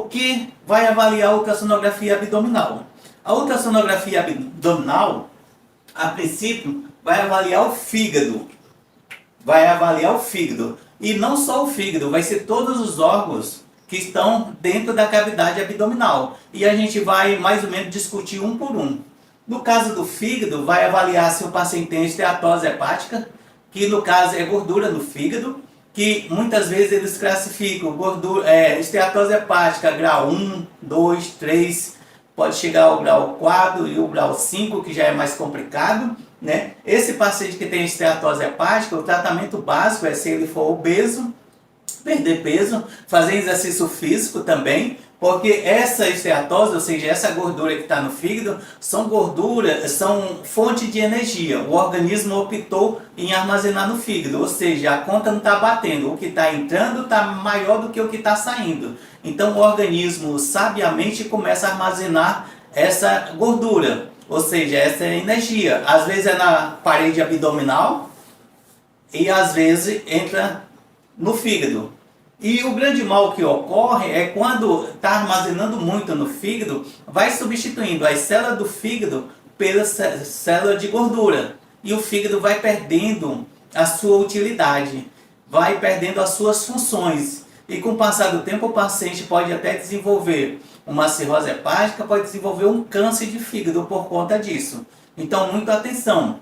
O que vai avaliar a ultrassonografia abdominal? A ultrassonografia abdominal, a princípio, vai avaliar o fígado. Vai avaliar o fígado. E não só o fígado, vai ser todos os órgãos que estão dentro da cavidade abdominal. E a gente vai mais ou menos discutir um por um. No caso do fígado, vai avaliar se o paciente tem esteatose hepática, que no caso é gordura no fígado, que muitas vezes eles classificam esteatose hepática grau 1, 2, 3, pode chegar ao grau 4 e o grau 5, que já é mais complicado, né? Esse paciente que tem esteatose hepática, o tratamento básico é, se ele for obeso, perder peso, fazer exercício físico também, porque essa esteatose, ou seja, essa gordura que está no fígado, são gorduras, são fonte de energia. O organismo optou em armazenar no fígado, ou seja, a conta não está batendo, o que está entrando está maior do que o que está saindo. Então o organismo sabiamente começa a armazenar essa gordura, ou seja, essa energia. Às vezes é na parede abdominal e às vezes entra no fígado. E o grande mal que ocorre é quando está armazenando muito no fígado, vai substituindo as células do fígado pelas células de gordura. E o fígado vai perdendo a sua utilidade, vai perdendo as suas funções. E com o passar do tempo o paciente pode até desenvolver uma cirrose hepática, pode desenvolver um câncer de fígado por conta disso. Então, muita atenção.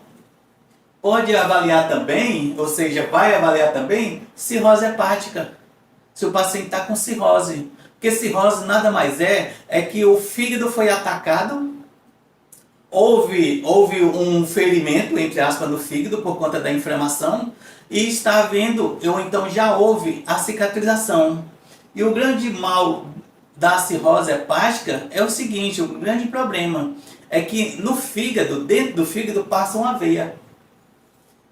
Pode avaliar também, ou seja, vai avaliar também cirrose hepática. Se o paciente está com cirrose. Porque cirrose nada mais é que o fígado foi atacado, houve um ferimento, entre aspas, no fígado por conta da inflamação, e está havendo, ou então já houve a cicatrização. E o grande mal da cirrose hepática é o seguinte, o grande problema é que no fígado, dentro do fígado, passa uma veia.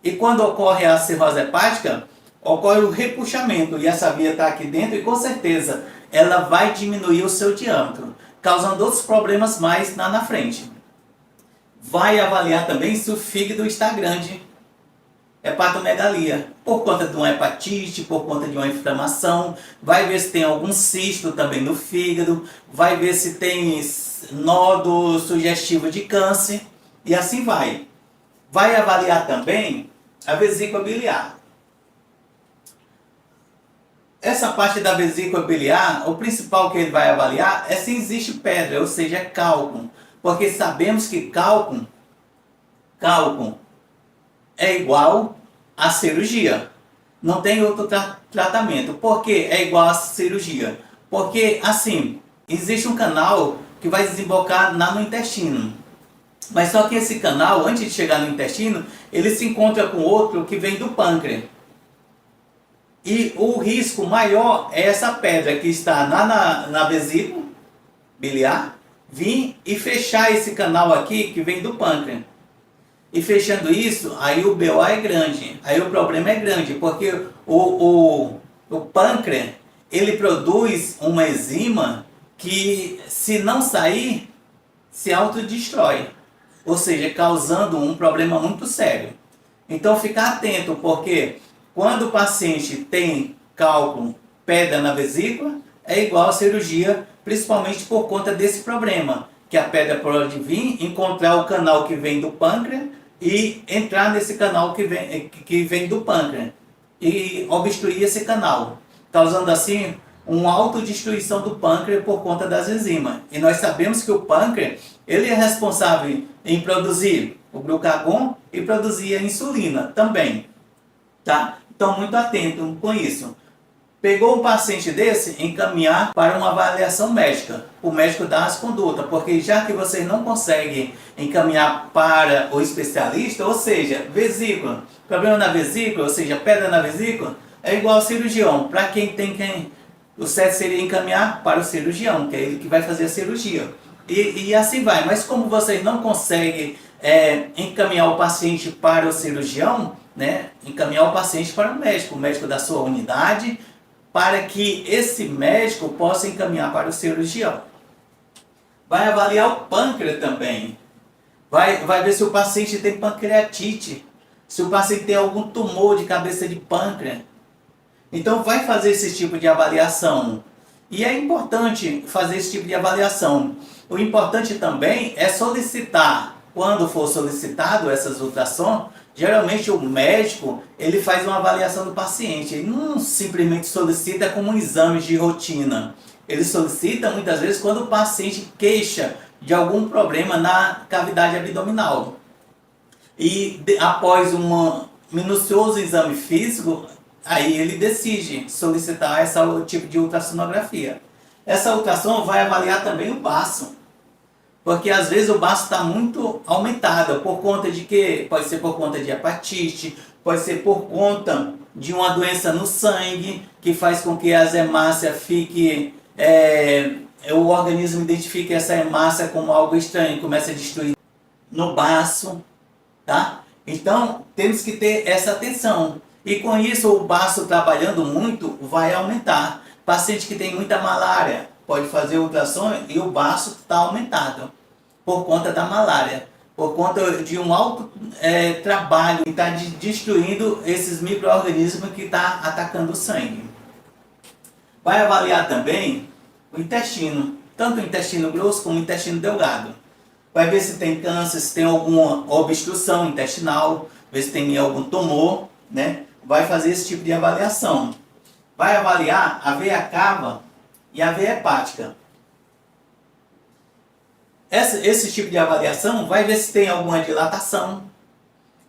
E quando ocorre a cirrose hepática, ocorre o repuxamento, e essa via está aqui dentro, e com certeza ela vai diminuir o seu diâmetro, causando outros problemas mais lá na frente. Vai avaliar também se o fígado está grande, hepatomegalia, por conta de uma hepatite, por conta de uma inflamação, vai ver se tem algum cisto também no fígado, vai ver se tem nódulo sugestivo de câncer, e assim vai. Vai avaliar também a vesícula biliar. Essa parte da vesícula biliar, o principal que ele vai avaliar é se existe pedra, ou seja, cálculo. Porque sabemos que cálculo é igual a cirurgia. Não tem outro tratamento. Por que é igual a cirurgia? Porque, assim, existe um canal que vai desembocar lá no intestino. Mas só que esse canal, antes de chegar no intestino, ele se encontra com outro que vem do pâncreas. E o risco maior é essa pedra que está na vesícula biliar, vir e fechar esse canal aqui que vem do pâncreas. E fechando isso, aí o BO é grande, aí o problema é grande, porque o pâncreas, ele produz uma enzima que, se não sair, se autodestrói. Ou seja, causando um problema muito sério. Então, ficar atento, porque quando o paciente tem cálculo, pedra na vesícula, é igual a cirurgia, principalmente por conta desse problema, que a pedra pode vir, encontrar o canal que vem do pâncreas e entrar nesse canal que vem do pâncreas e obstruir esse canal, causando assim uma autodestruição do pâncreas por conta das enzimas. E nós sabemos que o pâncreas, ele é responsável em produzir o glucagon e produzir a insulina também, tá? Então, muito atento com isso. Pegou um paciente desse, encaminhar para uma avaliação médica. O médico dá as condutas, porque já que vocês não conseguem encaminhar para o especialista, ou seja, vesícula, problema na vesícula, ou seja, pedra na vesícula, é igual ao cirurgião. Para o certo seria encaminhar para o cirurgião, que é ele que vai fazer a cirurgia. E assim vai. Mas como vocês não conseguem encaminhar o paciente para o cirurgião, né, encaminhar o paciente para o médico da sua unidade, para que esse médico possa encaminhar para o cirurgião. Vai avaliar o pâncreas também. Vai ver se o paciente tem pancreatite, se o paciente tem algum tumor de cabeça de pâncreas. Então vai fazer esse tipo de avaliação. E é importante fazer esse tipo de avaliação. O importante também é solicitar, quando for solicitado essas ultrassons, geralmente o médico ele faz uma avaliação do paciente. Ele não simplesmente solicita como um exame de rotina. Ele solicita muitas vezes quando o paciente queixa de algum problema na cavidade abdominal. E após um minucioso exame físico, aí ele decide solicitar esse tipo de ultrassonografia. Essa ultrassom vai avaliar também o baço, porque às vezes o baço está muito aumentado, por conta de que? Pode ser por conta de hepatite, pode ser por conta de uma doença no sangue, que faz com que as hemácias fique, o organismo identifique essa hemácia como algo estranho, começa a destruir no baço, tá? Então temos que ter essa atenção. E com isso o baço trabalhando muito vai aumentar. Paciente que tem muita malária pode fazer ultrassom e o baço está aumentado por conta da malária, por conta de um alto trabalho que está destruindo esses micro-organismos que está atacando o sangue. Vai avaliar também o intestino, tanto o intestino grosso como o intestino delgado. Vai ver se tem câncer, se tem alguma obstrução intestinal, ver se tem algum tumor, né? Vai fazer esse tipo de avaliação. Vai avaliar a veia cava e a veia hepática. Esse tipo de avaliação vai ver se tem alguma dilatação,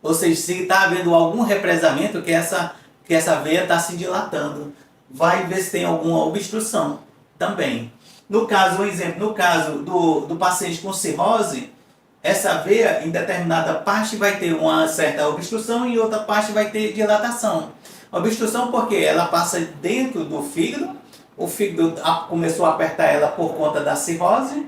ou seja, se está havendo algum represamento que essa veia está se dilatando. Vai ver se tem alguma obstrução também. No caso, um exemplo, no caso do paciente com cirrose, essa veia em determinada parte vai ter uma certa obstrução e em outra parte vai ter dilatação. Obstrução porque ela passa dentro do fígado, o fígado começou a apertar ela por conta da cirrose,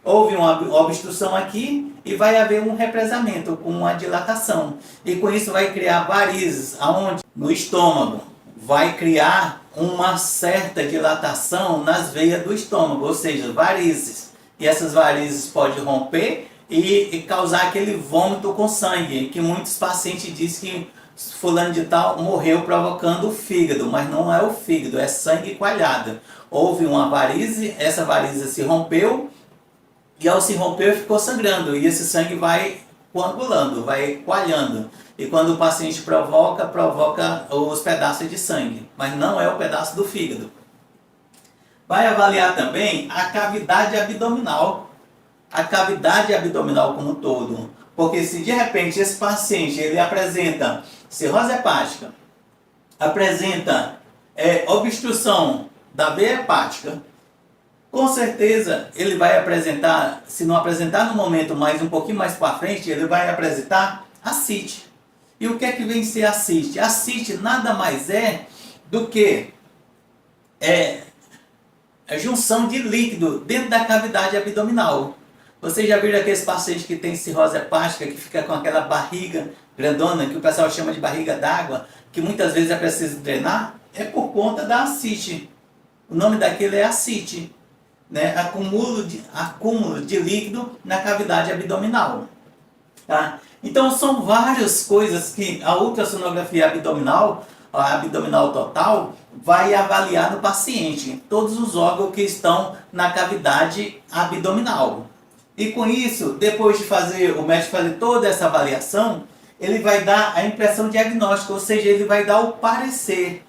houve uma obstrução aqui e vai haver um represamento com uma dilatação. E com isso vai criar varizes, aonde? No estômago. Vai criar uma certa dilatação nas veias do estômago, ou seja, varizes. E essas varizes podem romper e causar aquele vômito com sangue, que muitos pacientes dizem que fulano de tal morreu provocando o fígado, mas não é o fígado, é sangue coalhado. Houve uma varize, essa varize se rompeu, e ao se romper ficou sangrando, e esse sangue vai coagulando, vai coalhando. E quando o paciente provoca os pedaços de sangue, mas não é o pedaço do fígado. Vai avaliar também a cavidade abdominal, como um todo. Porque se de repente esse paciente ele apresenta cirrose hepática, apresenta obstrução da veia hepática, com certeza ele vai apresentar, se não apresentar no momento, mas um pouquinho mais para frente, ele vai apresentar ascite. E o que é que vem ser ascite? Ascite nada mais é do que a junção de líquido dentro da cavidade abdominal. Vocês já viram aqueles pacientes que têm cirrose hepática, que fica com aquela barriga grandona, que o pessoal chama de barriga d'água, que muitas vezes é preciso drenar? É por conta da ascite. O nome daquele é ascite, né? Acúmulo de líquido na cavidade abdominal. Tá? Então são várias coisas que a ultrassonografia abdominal, a abdominal total, vai avaliar no paciente, todos os órgãos que estão na cavidade abdominal. E com isso, depois de o médico fazer toda essa avaliação, ele vai dar a impressão diagnóstica, ou seja, ele vai dar o parecer.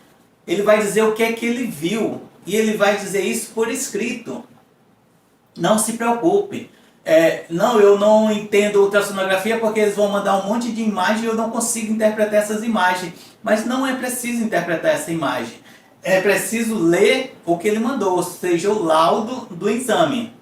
Ele vai dizer o que é que ele viu, e ele vai dizer isso por escrito. Não se preocupe. Não, eu não entendo ultrassonografia porque eles vão mandar um monte de imagem e eu não consigo interpretar essas imagens. Mas não é preciso interpretar essa imagem. É preciso ler o que ele mandou, ou seja, o laudo do exame.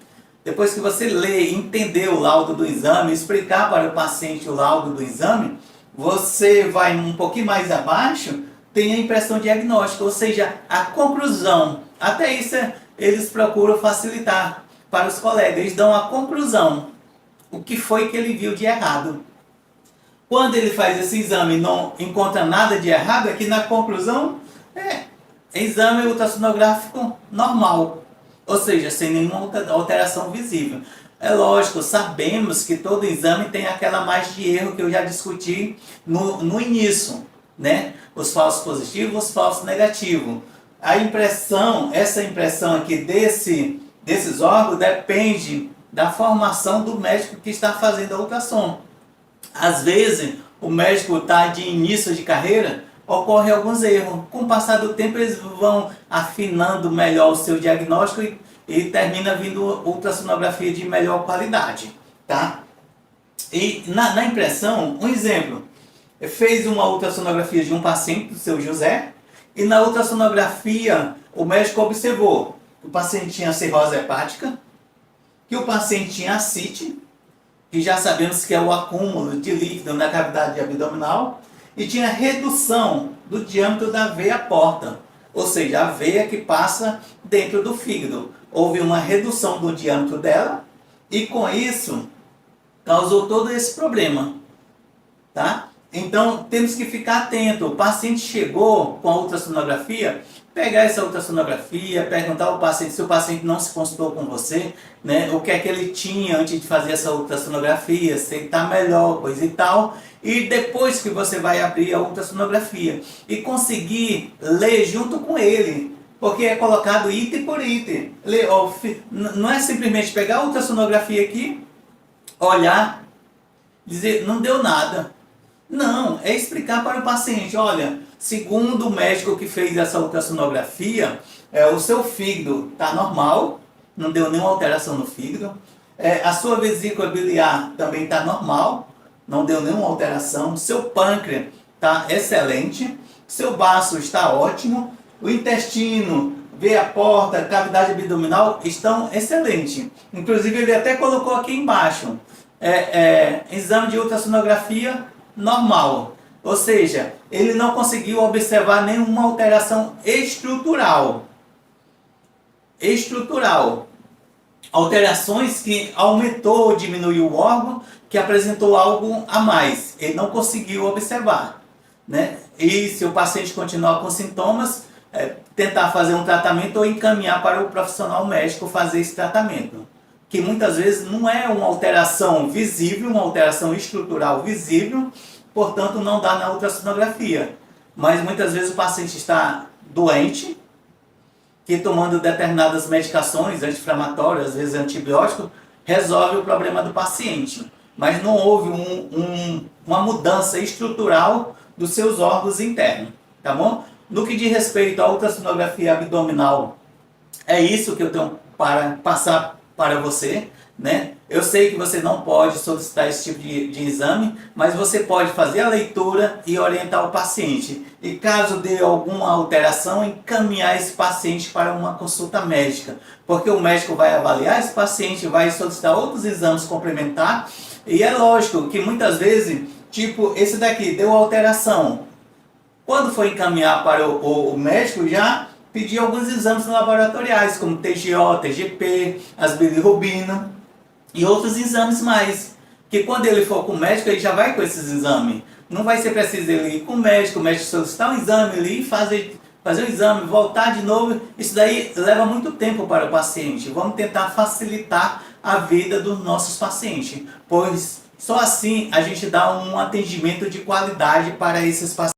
Depois que você ler, entender o laudo do exame, explicar para o paciente o laudo do exame, você vai um pouquinho mais abaixo, tem a impressão diagnóstica, ou seja, a conclusão. Até isso eles procuram facilitar para os colegas, eles dão a conclusão. O que foi que ele viu de errado. Quando ele faz esse exame e não encontra nada de errado, é que na conclusão é exame ultrassonográfico normal. Ou seja, sem nenhuma alteração visível. É lógico, sabemos que todo exame tem aquela margem de erro que eu já discuti no início, né? Os falsos positivos, os falsos negativos. a impressão, essa impressão aqui desses órgãos depende da formação do médico que está fazendo a ultrassom. Às vezes, o médico está de início de carreira, ocorre alguns erros. Com o passar do tempo, eles vão afinando melhor o seu diagnóstico e termina vindo ultrassonografia de melhor qualidade, tá? E na impressão, um exemplo, fez uma ultrassonografia de um paciente, do seu José, e na ultrassonografia o médico observou que o paciente tinha cirrose hepática, que o paciente tinha ascite, que já sabemos que é o acúmulo de líquido na cavidade abdominal, e tinha redução do diâmetro da veia porta, ou seja, a veia que passa dentro do fígado. Houve uma redução do diâmetro dela e com isso causou todo esse problema, tá? Então temos que ficar atento. O paciente chegou com a ultrassonografia, pegar essa ultrassonografia, perguntar ao paciente, se o paciente não se consultou com você, né, o que é que ele tinha antes de fazer essa ultrassonografia, se ele está melhor, coisa e tal, e depois que você vai abrir a ultrassonografia e conseguir ler junto com ele, porque é colocado item por item. Não é simplesmente pegar a ultrassonografia aqui, olhar, dizer não deu nada. Não, é explicar para o paciente, olha, segundo o médico que fez essa ultrassonografia, o seu fígado está normal, não deu nenhuma alteração no fígado, a sua vesícula biliar também está normal, não deu nenhuma alteração, seu pâncreas está excelente, seu baço está ótimo, o intestino, veia porta, cavidade abdominal estão excelentes. Inclusive ele até colocou aqui embaixo, exame de ultrassonografia normal, ou seja, ele não conseguiu observar nenhuma alteração estrutural. Alterações que aumentou ou diminuiu o órgão, que apresentou algo a mais, ele não conseguiu observar, né? E se o paciente continuar com sintomas, tentar fazer um tratamento ou encaminhar para o profissional médico fazer esse tratamento, que muitas vezes não é uma alteração visível, uma alteração estrutural visível, portanto não dá na ultrassonografia. Mas muitas vezes o paciente está doente, que tomando determinadas medicações anti-inflamatórias, às vezes antibiótico, resolve o problema do paciente. Mas não houve uma mudança estrutural dos seus órgãos internos, tá bom? No que diz respeito à ultrassonografia abdominal, é isso que eu tenho para passar para você, né? Eu sei que você não pode solicitar esse tipo de exame, mas você pode fazer a leitura e orientar o paciente. E caso dê alguma alteração, encaminhar esse paciente para uma consulta médica. Porque o médico vai avaliar esse paciente, vai solicitar outros exames complementares. E é lógico que muitas vezes, tipo, esse daqui deu alteração. Quando for encaminhar para o médico, já pedir alguns exames laboratoriais, como TGO, TGP, as bilirrubina e outros exames mais. Que quando ele for com o médico, ele já vai com esses exames. Não vai ser preciso ele ir com o médico solicitar um exame, ele ir fazer o exame, voltar de novo. Isso daí leva muito tempo para o paciente. Vamos tentar facilitar a vida dos nossos pacientes, pois só assim a gente dá um atendimento de qualidade para esses pacientes.